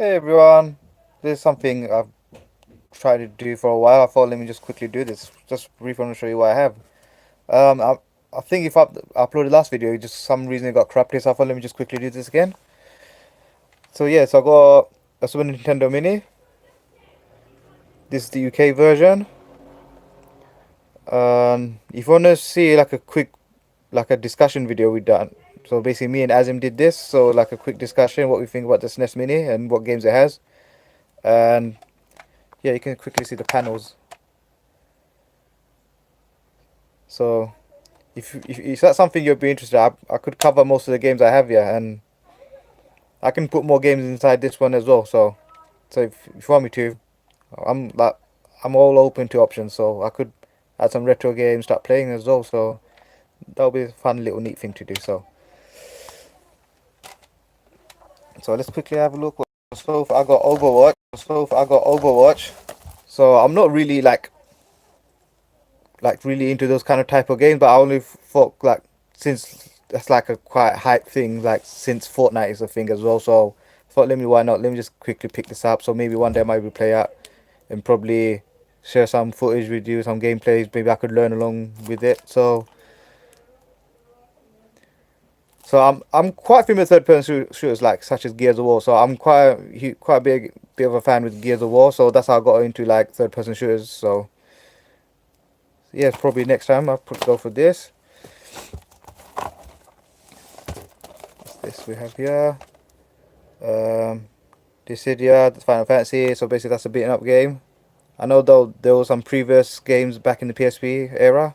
Hey everyone, this is something I've tried to do for a while. I thought let me just quickly do this. Just briefly want to show you what I have. Um, I, I think if I uploaded last video, just some reason it got corrupted, so I thought let me just quickly do this again. So yeah, so I got a Super Nintendo Mini. This is the UK version. If you want to see like a quick, like a discussion video we done. So basically me and Azim did this. So like a quick discussion, what we think about the SNES Mini and what games it has. And yeah, you can quickly see the panels. So if that's something you'd be interested in, I could cover most of the games I have here, and I can put more games inside this one as well. So if you want me to, I'm like I'm all open to options. So I could add some retro games, start playing as well. So that'll be a fun little neat thing to do. So let's quickly have a look. So I got Overwatch. So I'm not really really into those kind of type of games, but I only thought like since that's like a quite hype thing, like since Fortnite is a thing as well. So I thought, let me why not? Let me just quickly pick this up. So maybe one day I might be play out and probably share some footage with you, some gameplays. Maybe I could learn along with it. So I'm quite familiar with third person shooters like such as Gears of War. So I'm quite a bit of a fan with Gears of War. So that's how I got into like third person shooters. So yeah, probably next time I'll go for this. This we have here. Um, Dissidia, Final Fantasy. So basically, that's a beaten up game. I know though there were some previous games back in the PSP era.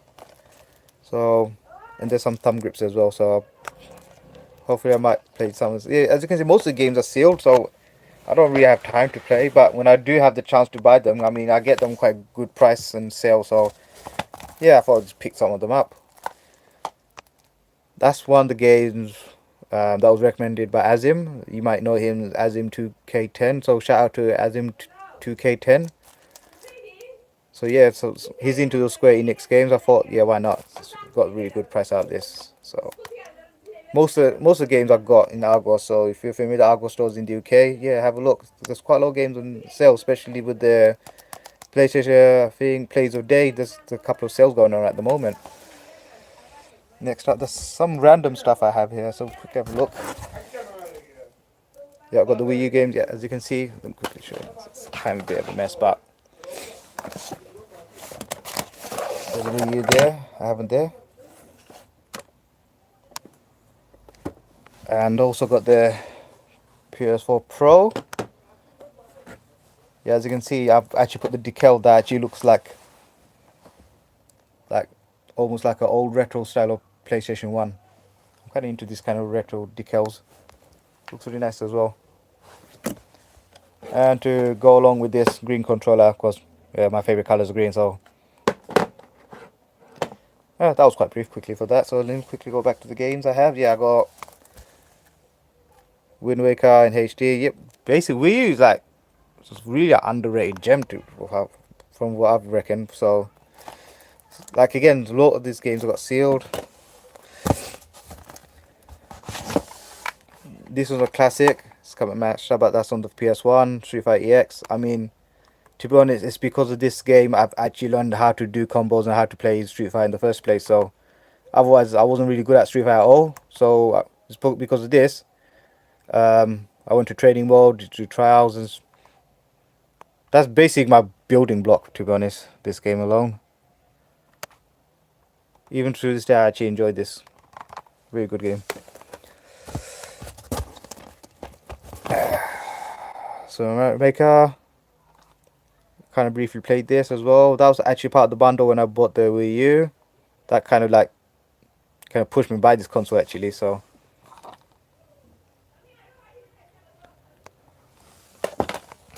So, and there's some thumb grips as well. So hopefully I might play some. Yeah, as you can see, most of the games are sealed. So I don't really have time to play. But when I do have the chance to buy them, I mean, I get them quite good price and sale. So yeah, I thought I'd just pick some of them up. That's one of the games that was recommended by Azim. You might know him as Azim 2K10. So shout out to Azim 2K10. So yeah, so he's into those Square Enix games. I thought, yeah, why not? It's got a really good price out of this. So most of the games I've got in Argos. So if you're familiar with the Argos stores in the UK, yeah, have a look. There's quite a lot of games on sale, especially with the PlayStation thing, Plays of Day. There's a couple of sales going on at the moment. Next up, there's some random stuff I have here. So quickly have a look. Yeah, I've got the Wii U games. Yeah, as you can see, let me quickly show you. It's kind of a bit of a mess, but there's a Wii U there. I have it there. And also got the PS4 Pro. Yeah, as you can see, I've actually put the decal that actually looks like almost like an old retro style of PlayStation 1. I'm kind of into this kind of retro decals. Looks really nice as well. And to go along with this green controller, of course, yeah, my favorite color is green, so yeah, that was quite brief quickly for that. So let me quickly go back to the games I have. Yeah, I got Wind Waker in HD. Yep, basically Wii U is like it's really an underrated gem from what I've reckoned. So like again, a lot of these games got sealed. This was a classic. It's coming matched up, but that's on the PS1, Street Fighter EX. I mean, to be honest, it's because of this game I've actually learned how to do combos and how to play Street Fighter in the first place. So otherwise, I wasn't really good at Street Fighter at all. So it's because of this. I went to training mode to do trials, and that's basically my building block. To be honest, this game alone. Even through this day, I actually enjoyed this. Really good game. So Maker, kind of briefly played this as well. That was actually part of the bundle when I bought the Wii U. That kind of pushed me to buy this console actually. So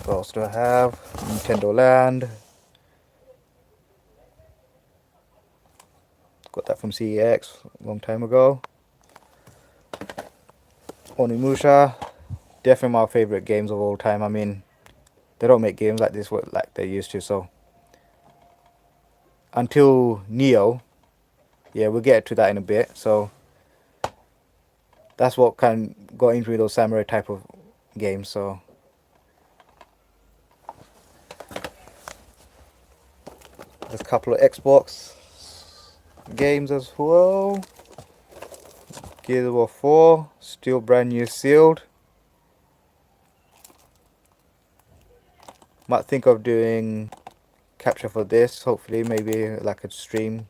what else do I have? Nintendo Land. Got that from CEX a long time ago. Onimusha, definitely my favorite games of all time. I mean, they don't make games like this like they used to. So until Neo, yeah, we'll get to that in a bit. So that's what kind of got into those samurai type of games. So There's a couple of Xbox games as well. Gears of War 4, still brand new sealed. Might think of doing capture for this, hopefully, maybe like a stream.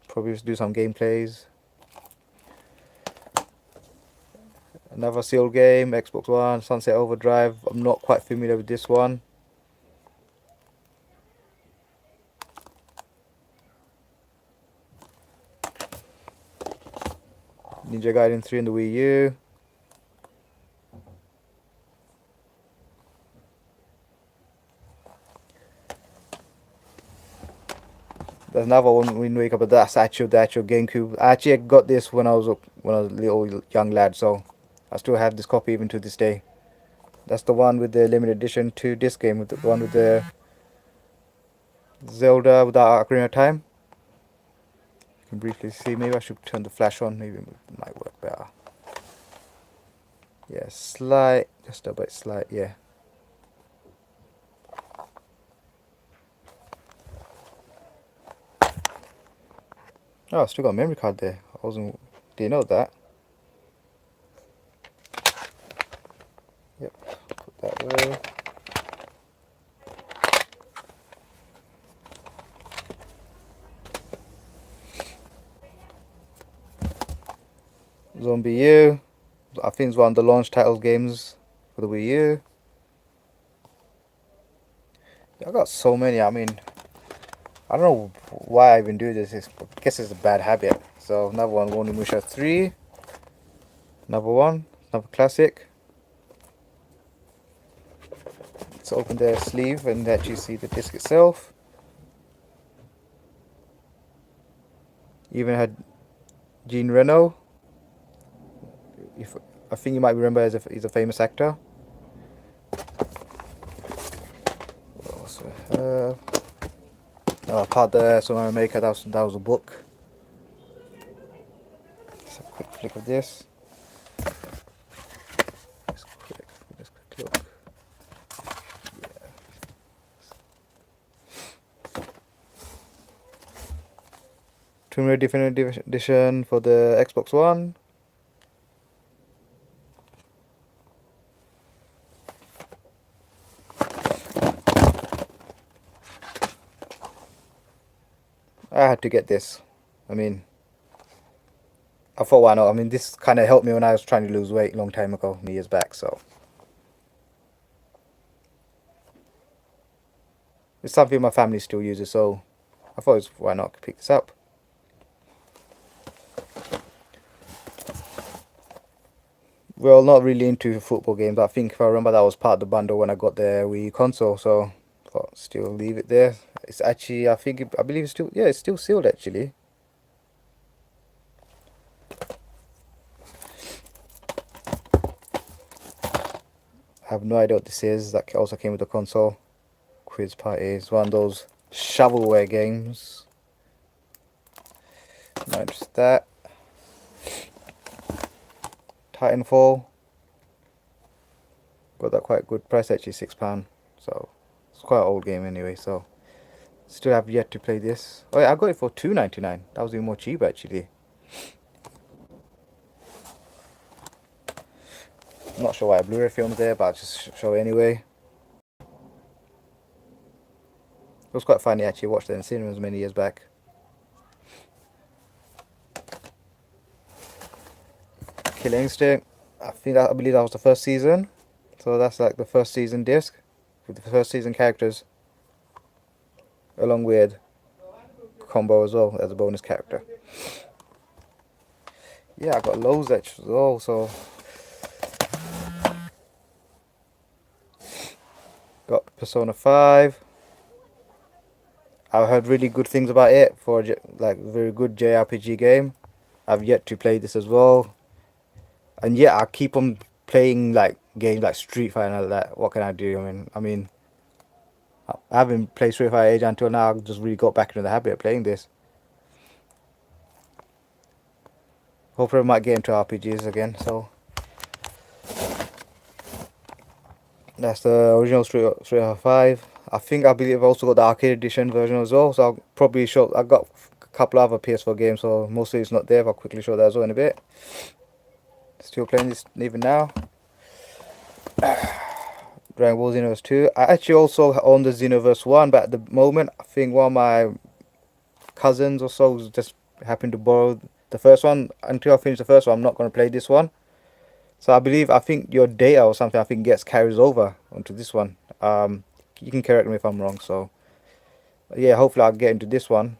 Probably do some gameplays. Another sealed game, Xbox One, Sunset Overdrive. I'm not quite familiar with this one. Ninja Gaiden 3 in the Wii U. There's another one Wind Waker, but that's actually the actual GameCube. I actually got this when I was a little young lad, so I still have this copy even to this day. That's the one with the limited edition 2 disc game, with the one with the Zelda without Ocarina of Time. You can briefly see. Maybe I should turn the flash on. Maybe it might work better. Yeah, slight, just a bit slight. Yeah. Oh, I still got a memory card there. Didn't know that. Yep, put that away. Zombie U. I think it's one of the launch titles games for the Wii U. I got so many. I mean, I don't know why I even do this. I guess it's a bad habit. So another one, Onimusha 3. Another one, another classic. Let's open the sleeve and actually see the disc itself. Even had Jean Reno. I think you might remember he's a famous actor. What else we have? Part the Sonora Maker, that was a book. Let's have a quick flick of this. Let's quick look. Yeah. Tomb Raider Definitive Edition for the Xbox One. I had to get this. I mean, I thought, why not? I mean, this kind of helped me when I was trying to lose weight a long time ago, years back, so. It's something my family still uses, so I thought, why not pick this up? Well, not really into football games. I think if I remember, that was part of the bundle when I got the Wii console, so I thought still leave it there. It's actually, I believe it's still, yeah, it's still sealed actually. I have no idea what this is. That also came with the console. Quiz Party is one of those shovelware games. Not just that. Titanfall. Got that quite good price actually, £6. So it's quite an old game anyway. So still have yet to play this. Oh yeah, I got it for $2.99. That was even more cheap actually. I'm not sure why a Blu-ray film's there, but I'll just show it anyway. It was quite funny actually. Watched it in cinemas many years back. Killer Instinct. I believe that was the first season. So that's like the first season disc with the first season characters, along with Combo as well as a bonus character. Yeah, I got loads extras as well. So got Persona 5. I've heard really good things about it for like a very good JRPG game. I've yet to play this as well. And yeah, I keep on playing like games like Street Fighter and all that. What can I do? I mean, I haven't played Street Fighter Age until now. I just really got back into the habit of playing this. Hopefully I might get into RPGs again. So that's the original Street Fighter 5. I believe I've also got the arcade edition version as well. So I'll probably show. I got a couple other PS4 games, so mostly it's not there. But I'll quickly show that as well in a bit. Still playing this even now. Dragon Ball Xenoverse 2. I actually also own the Xenoverse 1, but at the moment, I think one of my cousins or so just happened to borrow the first one. Until I finish the first one, I'm not going to play this one. So I think your data or something, I think gets carries over onto this one. You can correct me if I'm wrong. So yeah, hopefully I'll get into this one.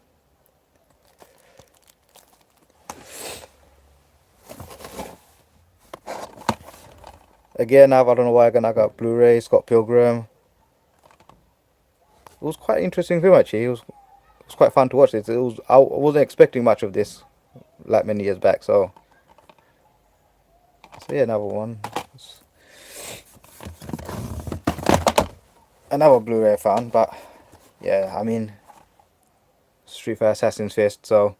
Again, I don't know why I got Blu-ray, Scott Pilgrim. It was quite an interesting film actually. It was quite fun to watch this. I wasn't expecting much of this like many years back. So yeah, another one. Another Blu-ray I found, but yeah, I mean, Street Fighter Assassin's Fist. So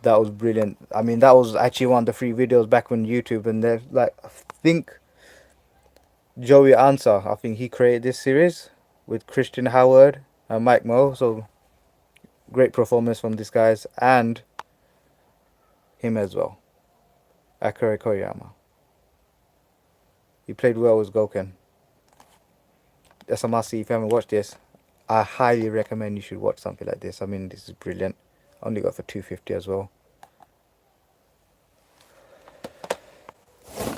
that was brilliant. I mean, that was actually one of the free videos back on YouTube, and there's like, I think Joey Ansah, I think he created this series with Christian Howard and Mike Moe. So great performance from these guys and him as well, Akira Koyama. He played well with Goken. That's a must see if you haven't watched this. I highly recommend you should watch something like this. I mean, this is brilliant. Only got for $2.50 as well.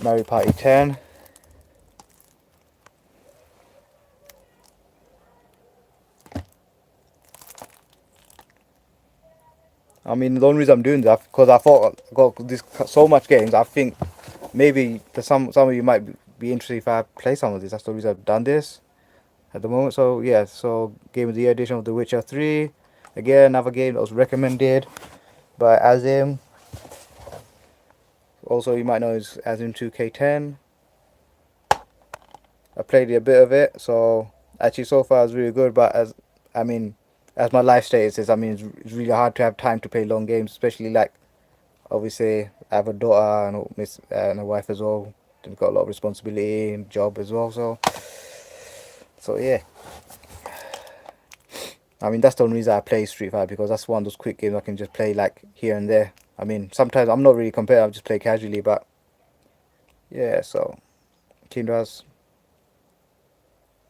Mario Party 10. I mean, the only reason I'm doing that because I thought I got this so much games. I think maybe some of you might be interested if I play some of this. That's the reason I've done this at the moment. So yeah, so Game of the Year edition of The Witcher 3. Again, another game that was recommended by Azim. Also, you might know is Azim 2K10. I played a bit of it, so actually so far it's really good. But as my life status is, I mean, it's really hard to have time to play long games, especially like obviously I have a daughter and a wife as well. I've got a lot of responsibility and job as well. So yeah. I mean, that's the only reason I play Street Fighter, because that's one of those quick games I can just play like here and there. I mean, sometimes I'm not really compared, I just play casually, but yeah, so Kingdom Hearts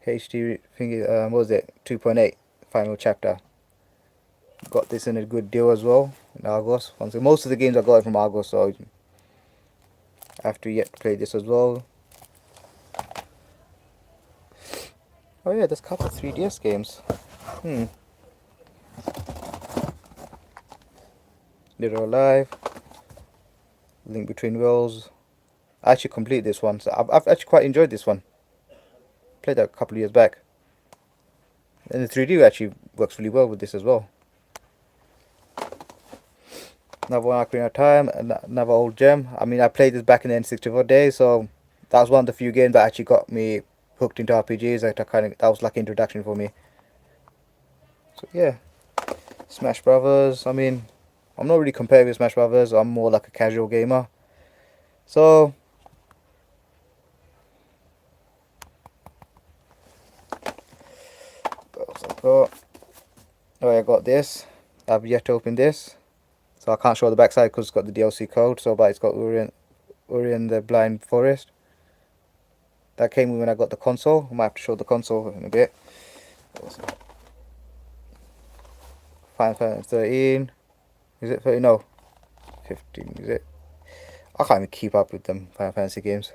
HD thingy, what was it? 2.8 final chapter. Got this in a good deal as well in Argos. Most of the games I got it from Argos, so I have to yet play this as well. Oh yeah, there's a couple of 3DS games. Dead or Alive, Link Between Worlds. I actually completed this one, so I've actually quite enjoyed this one. Played that a couple of years back. And the 3D actually works really well with this as well. Another one, Ocarina of Time, another old gem. I mean, I played this back in the N64 days, so that was one of the few games that actually got me hooked into RPGs. That was like introduction for me. So yeah, Smash Brothers. I mean, I'm not really compared with Smash Brothers. I'm more like a casual gamer. So what else I got? Oh, I got this. I've yet to open this, so I can't show the backside because it's got the DLC code. So, but it's got Uri and the Blind Forest. That came when I got the console. I might have to show the console in a bit. Final Fantasy 13. Is it 13? No. 15, is it? I can't even keep up with them Final Fantasy games.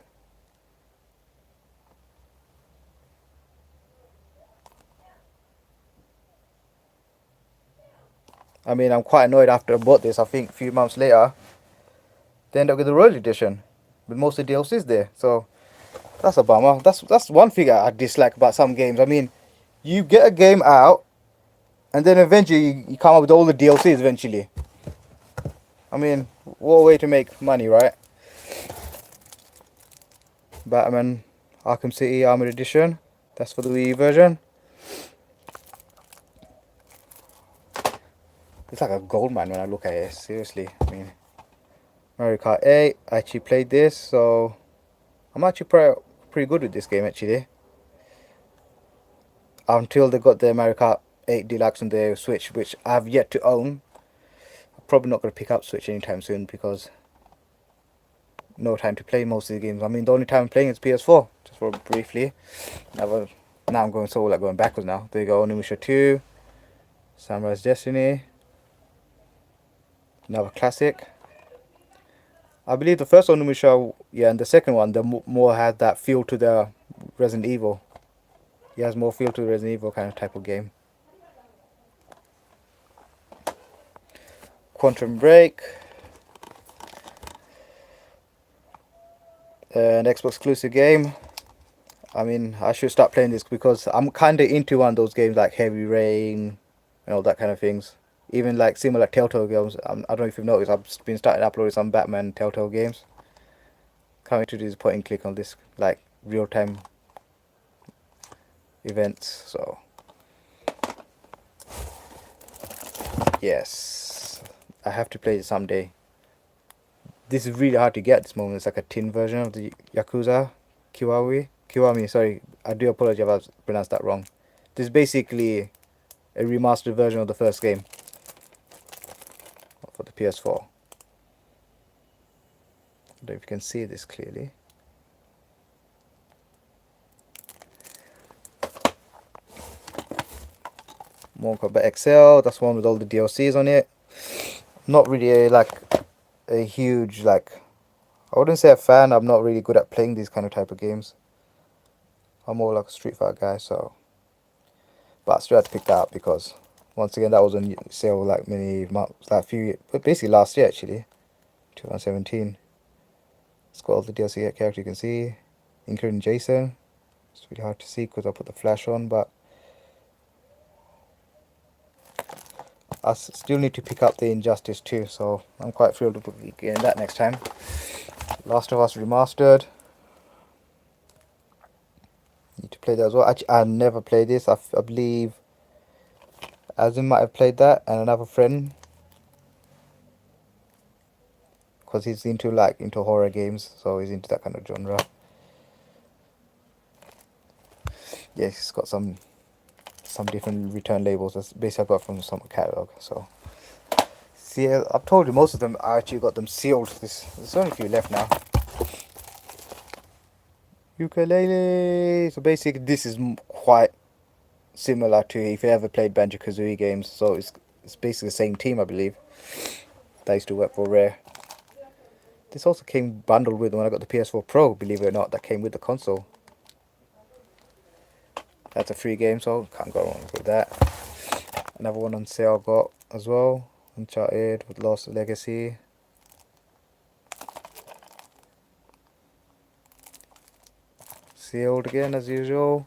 I mean, I'm quite annoyed after I bought this. I think a few months later, they end up with the Royal Edition with most of the DLCs there. So that's a bummer. That's one thing I dislike about some games. I mean, you get a game out, and then eventually you come up with all the DLCs eventually. I mean, what a way to make money, right? Batman Arkham City Armored Edition. That's for the Wii version. It's like a gold mine when I look at it, seriously. I mean, Mario Kart 8, I actually played this, so I'm actually pretty good with this game actually. until they got the America 8 Deluxe on the Switch, which I've yet to own. I'm probably not going to pick up Switch anytime soon because no time to play most of the games. I mean, the only time I'm playing is PS4, just for briefly. Now I'm going going backwards now. There you go, Onimusha 2, Samurai's Destiny, another classic. I believe the first Onimusha, yeah, and the second one, the more had that feel to the Resident Evil. He has more feel to the Resident Evil kind of type of game. Quantum Break, an Xbox exclusive game. I mean, I should start playing this because I'm kind of into one of those games like Heavy Rain and all that kind of things. Even like similar Telltale games. I don't know if you've noticed, I've been starting uploading some Batman Telltale games. Coming to this point and click on this like real time events. So yes, I have to play it someday. This is really hard to get at this moment. It's like a tin version of the Yakuza Kiwami, sorry, I do apologize if I pronounced that wrong. This is basically a remastered version of the first game for the PS4. I don't know if you can see this clearly. Mortal Kombat XL, that's one with all the DLCs on it. Not really a huge, like, I wouldn't say a fan. I'm not really good at playing these kind of type of games. I'm more like a Street Fighter guy, so. But I still had to pick that up because, once again, that was on sale like but basically last year actually, 2017. It's got all the DLC characters you can see, including Jason. It's really hard to see because I put the flash on, but I still need to pick up the Injustice 2, so I'm quite thrilled to be getting that next time. Last of Us Remastered. Need to play that as well. Actually, I never played this. I believe Azim might have played that, and another friend, because he's into horror games, so he's into that kind of genre. Yeah, he's got some different return labels. That's basically I got from some catalog. So see, I've told you most of them I actually got them sealed. There's only a few left now. Ukulele. So basically, this is quite similar to if you ever played Banjo-Kazooie games. So it's basically the same team, I believe. That used to work for Rare. This also came bundled with when I got the PS4 Pro, believe it or not. That came with the console. That's a free game, so can't go wrong with that. Another one on sale I got as well. Uncharted with Lost Legacy. Sealed again as usual.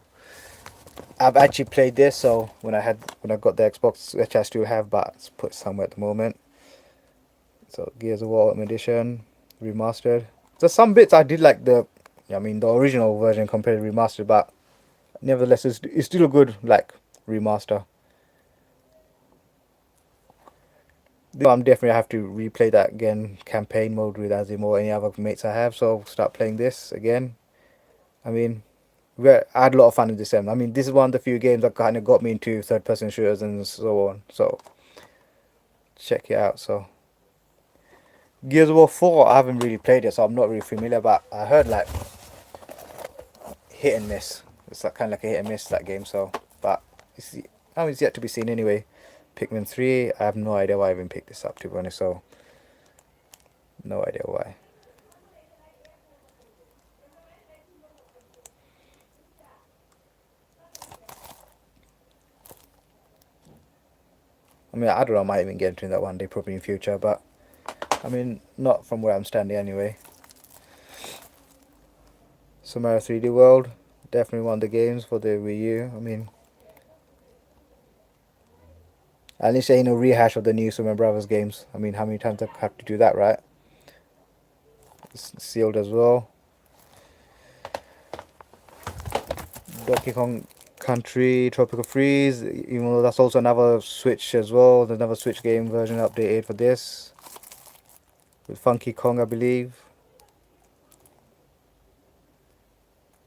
I've actually played this, so when I got the Xbox, which I still have, but it's put somewhere at the moment. So Gears of War Ultimate Edition, remastered. So some bits I did like the original version compared to remastered, but nevertheless it's still a good remaster. I'm definitely have to replay that again, campaign mode with Azim or any other mates I have, so I'll start playing this again. I mean, I had a lot of fun in this game. I mean, this is one of the few games that kind of got me into third-person shooters and so on. So, check it out. So, Gears of War 4, I haven't really played it, so I'm not really familiar. But I heard hit and miss. It's kind of like a hit and miss, that game. So, but it's yet to be seen anyway. Pikmin 3, I have no idea why I even picked this up, to be honest. So, no idea why. I mean, I don't know, I might even get into that one day, probably in future, but I mean, not from where I'm standing anyway. Samara 3D World, definitely one of the games for the Wii U. I mean, at least ain't no rehash of the new Super Brothers games. I mean, how many times I have to do that, right? It's sealed as well. Donkey Kong Country Tropical Freeze, even though that's also another Switch as well. There's another Switch game version updated for this. With Funky Kong, I believe.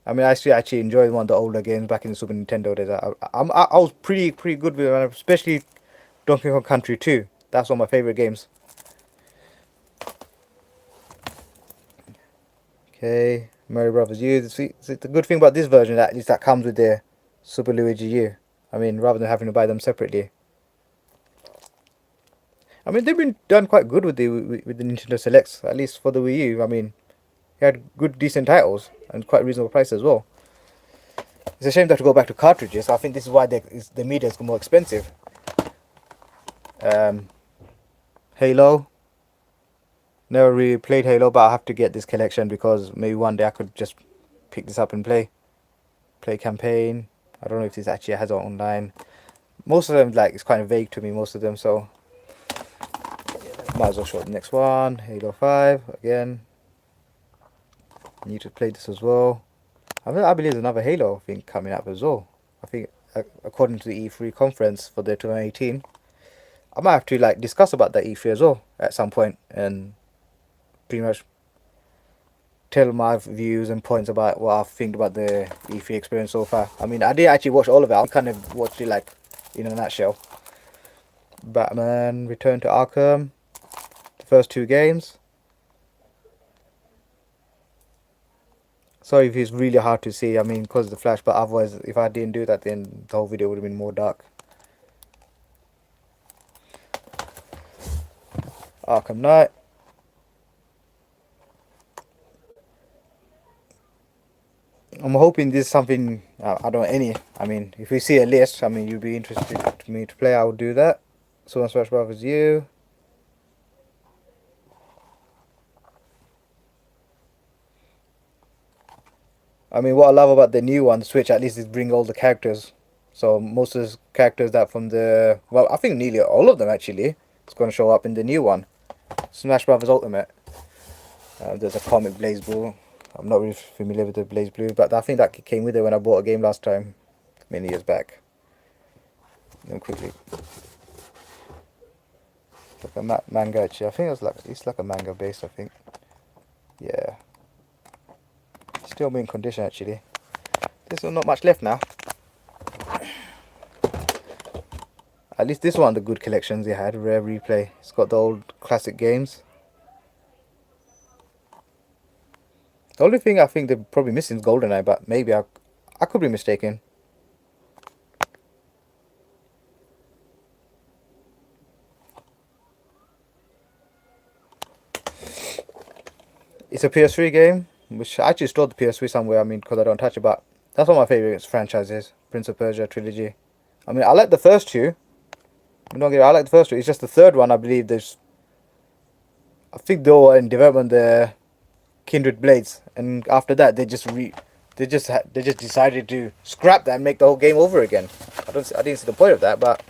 I mean, I still actually enjoy one of the older games back in the Super Nintendo days. I was pretty good with it, especially Donkey Kong Country 2. That's one of my favorite games. Okay, Mario Brothers U. See, the good thing about this version that is that comes with the Super Luigi U. I mean, rather than having to buy them separately. I mean, they've been done quite good with the Nintendo Selects, at least for the Wii U. I mean, it had good, decent titles and quite reasonable price as well. It's a shame they have to go back to cartridges. I think this is why the media is more expensive. Um, Halo. Never really played Halo, but I have to get this collection because maybe one day I could just pick this up and play campaign. I don't know if this actually has it online. Most of them, like, it's kind of vague to me, most of them, so might as well show the next one. Halo 5 again. Need to play this as well. I believe there's another Halo thing coming up as well. I think according to the E3 conference for the 2018, I might have to like discuss about that E3 as well at some point and pretty much tell my views and points about what I think about the E3 experience so far. I mean, I did actually watch all of it. I kind of watched it like in a nutshell. Batman Return to Arkham, the first two games. Sorry if it's really hard to see, I mean, because of the flash, but otherwise, if I didn't do that, then the whole video would have been more dark. Arkham Knight. I'm hoping this is something, I don't know, I mean, if we see a list, I mean, you'd be interested to me to play, I would do that. So Smash Brothers U. I mean, what I love about the new one, the Switch, at least is bring all the characters. So most of the characters that from the, well, I think nearly all of them actually, is going to show up in the new one. Smash Brothers Ultimate. There's a comic Blaze Blue. I'm not really familiar with the Blaze Blue, but I think that came with it when I bought a game last time, many years back. Let me quickly. Like a manga actually. I think it's like a manga base, I think. Yeah. Still mint condition actually. There's not much left now. At least this one, the good collections they had, Rare Replay. It's got the old classic games. The only thing I think they're probably missing is GoldenEye, but maybe I could be mistaken. It's a PS3 game, which I actually stored the PS3 somewhere, I mean, because I don't touch it, but that's one of my favorite franchises, Prince of Persia trilogy. I mean, I like the first two. I like the first two. It's just the third one, I believe, I think they were in development, the Kindred Blades, and after that, they just decided to scrap that and make the whole game over again. I didn't see the point of that, but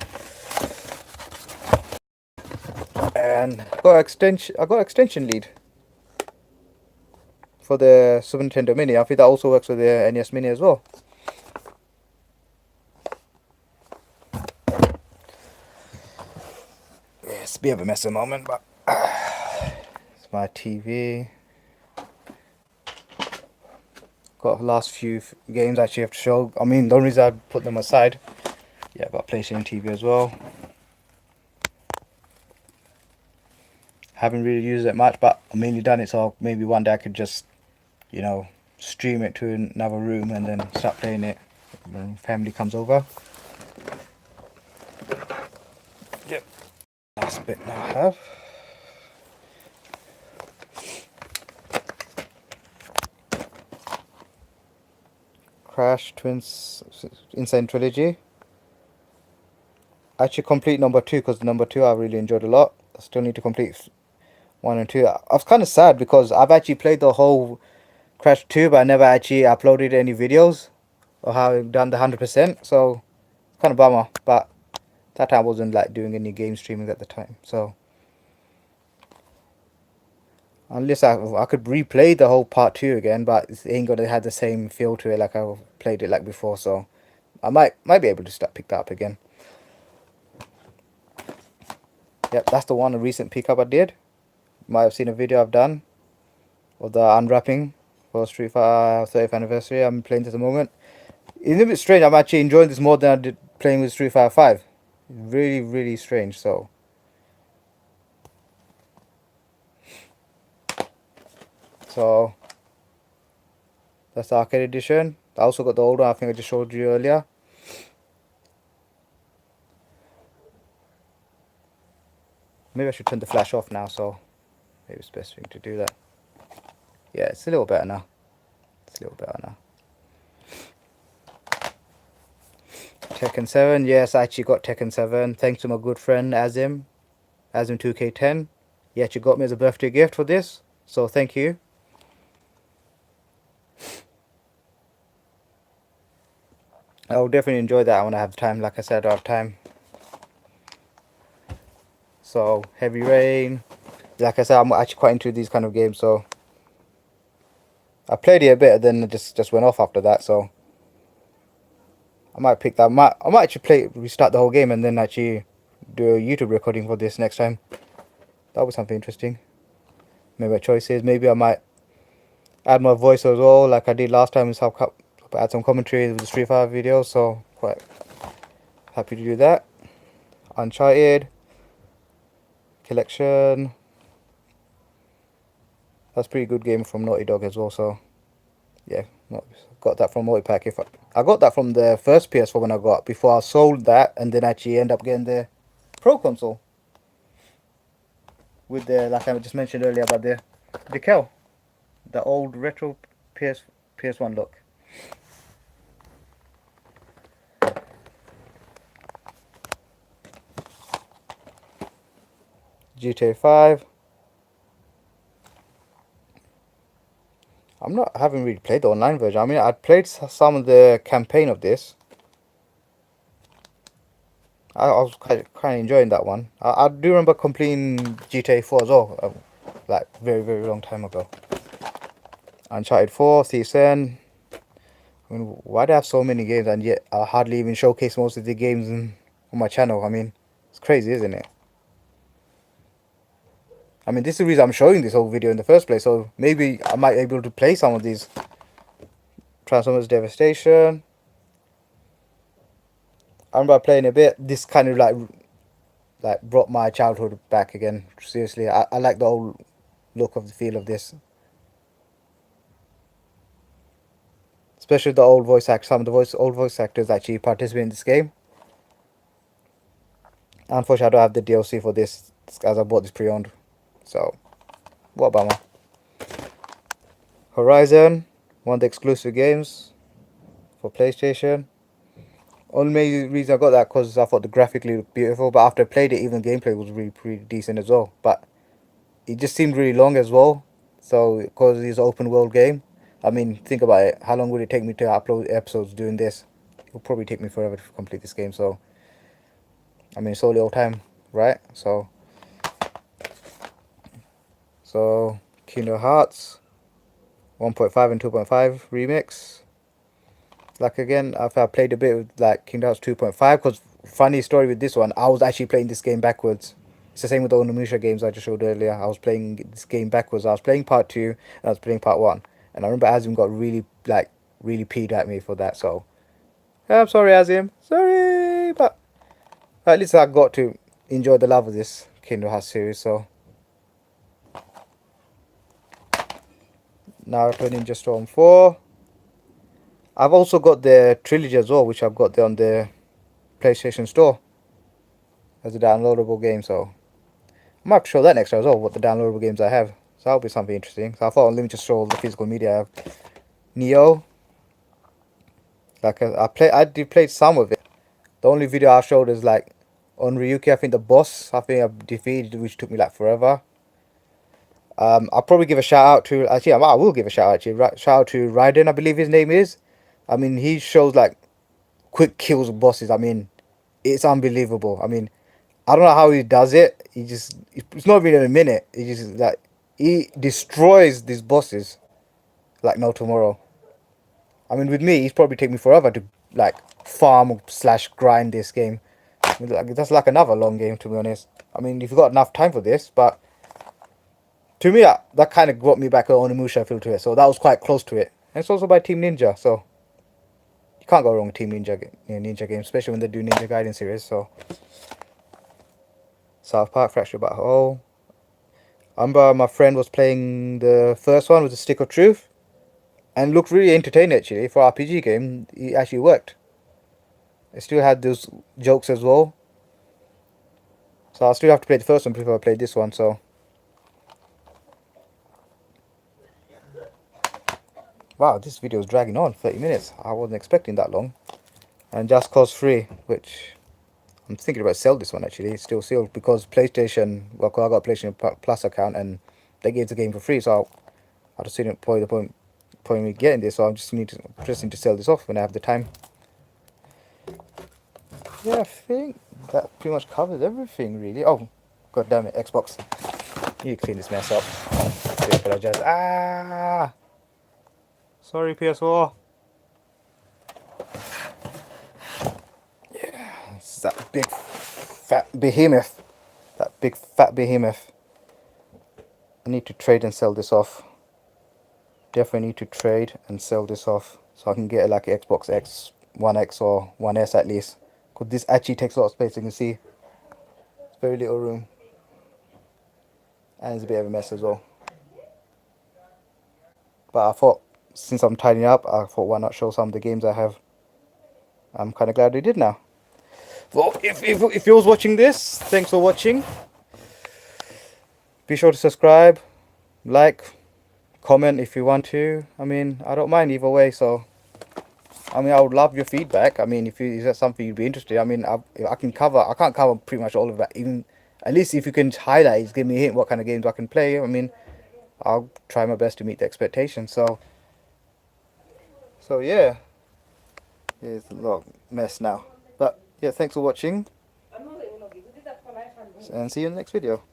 and I got extension lead for the Super Nintendo Mini. I think that also works with the NES Mini as well. Yeah, it's a bit of a mess at the moment, but it's my TV. Got the last few games I actually have to show. I mean, the only reason I put them aside. Yeah, I've got a PlayStation TV as well. Haven't really used it much, but I've mainly done it so maybe one day I could just, you know, stream it to another room and then start playing it when family comes over. Yep. Last bit now I have. Crash Twins Insane Trilogy. I actually complete number 2 because number 2 I really enjoyed a lot. I still need to complete 1 and 2. I was kind of sad because I've actually played the whole Crash 2, but I never actually uploaded any videos of how I've done the 100%. So kind of bummer, but that time I wasn't like doing any game streaming at the time. So unless I could replay the whole part 2 again, but it ain't gonna have the same feel to it like I played it like before. So I might be able to pick that up again. Yep, that's the one, a recent pickup I did. Might have seen a video I've done of the unwrapping. for Street Fighter 30th anniversary. I'm playing this at the moment. It's a bit strange. I'm actually enjoying this more than I did playing with Street Fighter 5. Really, really strange. So that's the arcade edition. I also got the old one. I think I just showed you earlier. Maybe I should turn the flash off now. So maybe it's the best thing to do that. Yeah, it's a little better now. It's a little better now. Tekken 7, yes, I actually got Tekken 7 thanks to my good friend Azim 2K10. He actually got me as a birthday gift for this, so thank you. I'll definitely enjoy that when I have time. Like I said, I have time. So Heavy Rain, like I said, I'm actually quite into these kind of games, so I played it a bit and then it just went off after that. So I might pick that. I might actually restart the whole game and then actually do a YouTube recording for this next time. That was something interesting. Maybe my choices. Maybe I might add my voice as well, like I did last time. So I'll add some commentary with the Street Fighter video. So quite happy to do that. Uncharted Collection. That's a pretty good game from Naughty Dog as well. So yeah, got that from multi-pack. If I got that from the first PS4 when I got, before I sold that and then actually end up getting the Pro console with the, like I just mentioned earlier about the decal, the old retro PS1 look. GTA 5. I haven't really played the online version. I mean, I played some of the campaign of this. I was kind of enjoying that one. I do remember completing GTA 4 as well, like very, very long time ago. Uncharted 4, Thief's End. I mean, why do I have so many games and yet I hardly even showcase most of the games on my channel? I mean, it's crazy, isn't it? I mean, this is the reason I'm showing this whole video in the first place, so maybe I might be able to play some of these. Transformers Devastation. I remember playing a bit. This kind of like brought my childhood back again. Seriously, I like the old look of the feel of this. Especially the old voice actors. Some of the old voice actors actually participate in this game. Unfortunately, I don't have the DLC for this as I bought this pre-owned. So, what a bummer. Horizon, one of the exclusive games for PlayStation. Only reason I got that because I thought the graphically looked beautiful, but after I played it, even the gameplay was really pretty decent as well. But it just seemed really long as well. So, because it's an open world game, I mean, think about it. How long would it take me to upload episodes doing this? It will probably take me forever to complete this game. So, I mean, it's only old time, right? So Kingdom Hearts 1.5 and 2.5 remix. Like again, I played a bit with like Kingdom Hearts 2.5 because funny story with this one, I was actually playing this game backwards. It's the same with the Onimusha games I just showed earlier. I was playing this game backwards. I was playing part 2 and I was playing part 1. And I remember Azim got really peed at me for that. So yeah, I'm sorry, Azim. Sorry, but at least I got to enjoy the love of this Kingdom Hearts series. So Naruto Ninja Storm 4. I've also got the trilogy as well, which I've got there on the PlayStation Store as a downloadable game. So I might have to show that next time as well, what the downloadable games I have. So that'll be something interesting. So I thought, let me just show all the physical media I have. Neo. Like I did play some of it. The only video I showed is like on Ryuki. I think the boss I defeated, which took me like forever. I'll probably give a shout out to, actually I will give a shout out to Raiden, I believe his name is. I mean, he shows like quick kills of bosses. I mean, it's unbelievable. I mean, I don't know how he does it. It's not even in a minute. He destroys these bosses like no tomorrow. I mean, with me, he's probably take me forever to like farm / grind this game. That's like another long game, to be honest. I mean, if you've got enough time for this, but to me, that kind of brought me back on the Musha feel to it. So that was quite close to it. And it's also by Team Ninja, so you can't go wrong with Team Ninja games, especially when they do Ninja Gaiden series. So South Park, Fractured But Whole. I remember my friend was playing the first one with the Stick of Truth, and looked really entertaining actually for RPG game. It actually worked. It still had those jokes as well. So I still have to play the first one before I play this one. So wow, this video is dragging on 30 minutes. I wasn't expecting that long. And Just Cause 3, which I'm thinking about sell this one actually. It's still sealed because PlayStation. Well, I got a PlayStation Plus account and they gave the game for free. So I just didn't point the point me getting this. So I'm just need to sell this off when I have the time. Yeah, I think that pretty much covers everything really. Oh, god damn it, Xbox. You clean this mess up. I apologize. Ah, sorry PS4. Yeah, it's that big fat behemoth. That big fat behemoth. I need to trade and sell this off. Definitely need to trade and sell this off so I can get like Xbox X, One X or One S at least. Because this actually takes a lot of space, you can see. It's very little room. And it's a bit of a mess as well. But I thought, since I'm tidying up, I thought why not show some of the games I have. I'm kind of glad we did now. Well, if you was watching this, thanks for watching. Be sure to subscribe, like, comment if you want to. I mean, I don't mind either way, so... I mean, I would love your feedback. I mean, is that something you'd be interested in? I mean, I can't cover pretty much all of that. Even, at least if you can highlight, give me a hint what kind of games I can play. I mean, I'll try my best to meet the expectations. So yeah. It's a lot of mess now. But yeah, thanks for watching. And see you in the next video.